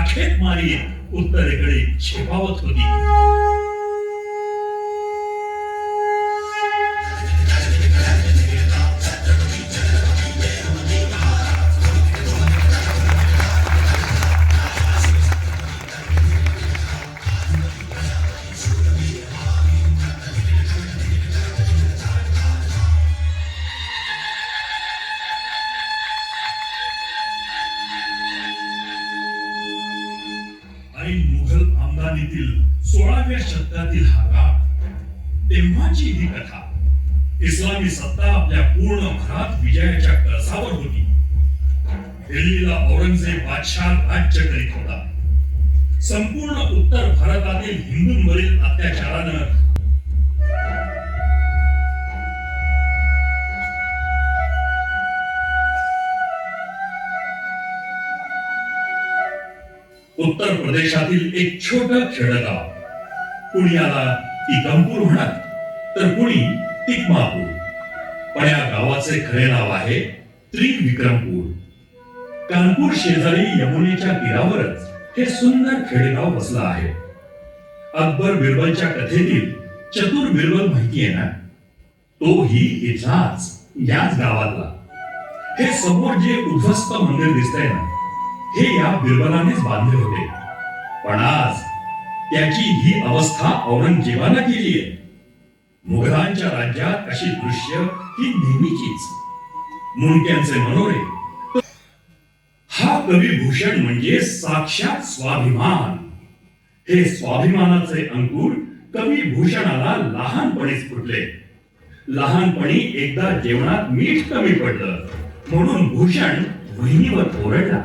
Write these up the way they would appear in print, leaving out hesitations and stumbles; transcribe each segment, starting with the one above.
राखेत मारीत उत्तरेकडे झेपावत होती. आणि मुघल आमदानीतील 16व्या शतकातील हा काळ, तेव्हाची ही कथा. इस्लामी सत्ता आपल्या पूर्ण भरात विजयाच्या कळसावर होती. दिल्लीला औरंगजेब बादशाह राज्य करीत होता. संपूर्ण उत्तर भारतातील हिंदूंवरील अत्याचारानं उत्तर प्रदेशातील एक छोटं खेडगाव, कुणी याला तिकमपूर म्हणत, तर कुणी तिकमापूर, पण या गावाचे खरे नाव आहे त्रिविक्रमपूर. कानपूर शेजारी यमुनेच्या तीरावरच हे सुंदर खेडेगाव बसलं आहे. अकबर बिरबलच्या कथेतील चतुर बिरबल माहिती आहे ना, तोही इथलाच, याच गावातला. हे समोर जे उद्ध्वस्त मंदिर दिसतंय ना, हे या बिरबलानेच बांधले होते. पण आज त्याची ही अवस्था औरंगजेबानं केली आहे. मुघलांच्या राज्यात अशी दृश्य ही नेहमीचीच. मुंडक्यांचे मनोरे. हा कवी भूषण म्हणजे साक्षात स्वाभिमान. हे स्वाभिमानाचे अंकुर कवी भूषणाला लहानपणीच फुटले. लहानपणी एकदा जेवणात मीठ कमी पडलं म्हणून भूषण वहिनीवर ओरडला.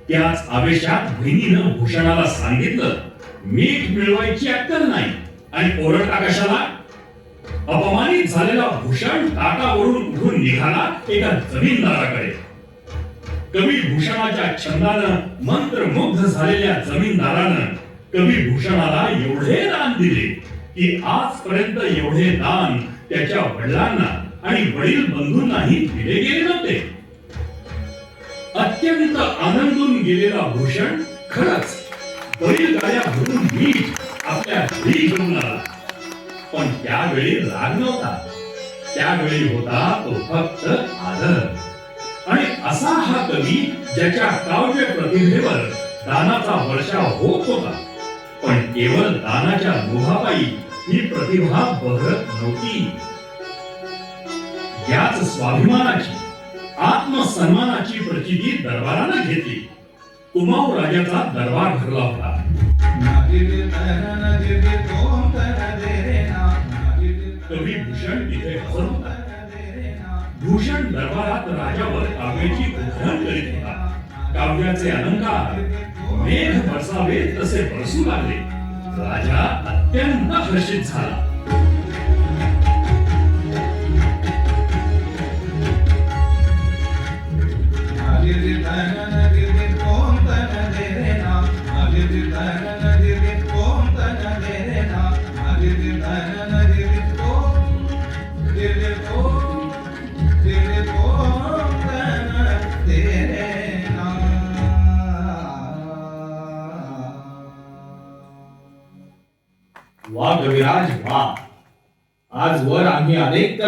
त्याच आवेशात बहिणीनं भूषणाला सांगितलं, मीठ मिळवायची अक्कल नाही आणि ओरडता कशाला? अपमानित झालेला भूषण ताटावरून उठून निघाला एका जमीनदाराकडे. कवी भूषणाच्या छंदानं मंत्रमुग्ध झालेल्या जमीनदारानं कवी भूषणाला एवढे दान दिले की आजपर्यंत एवढे दान त्याच्या वडिलांना आणि वडील बंधूंनाही दिले गेले नव्हते. अत्यंत आनंदून गेलेला भूषण खरंच बैलगाड्या भरून मीठ आपल्या घरी घेऊन आला. पण त्यावेळी राग नव्हता, त्यावेळी होता तो फक्त आदर. आणि असा हा कवी ज्याच्या काव्य प्रतिभेवर दानाचा वर्षाव होत होता, पण केवळ दानाच्या लोभापायी ही प्रतिभा बहरत नव्हती. याच स्वाभिमानाची, आत्मसन्मानाची प्रचिती दरबारानं घेतली. कुमाऊ राजाचा दरबार भरला होता. कवी भूषण तिथे हजर होता. भूषण दरबारात राजावर काव्याची उधळण करीत होता. काव्याचे अलंकार मेघ बरसावे तसे बरसू लागले. राजा अत्यंत हर्षित झाला. वा कविराज वा, आजवर आम्ही अनेक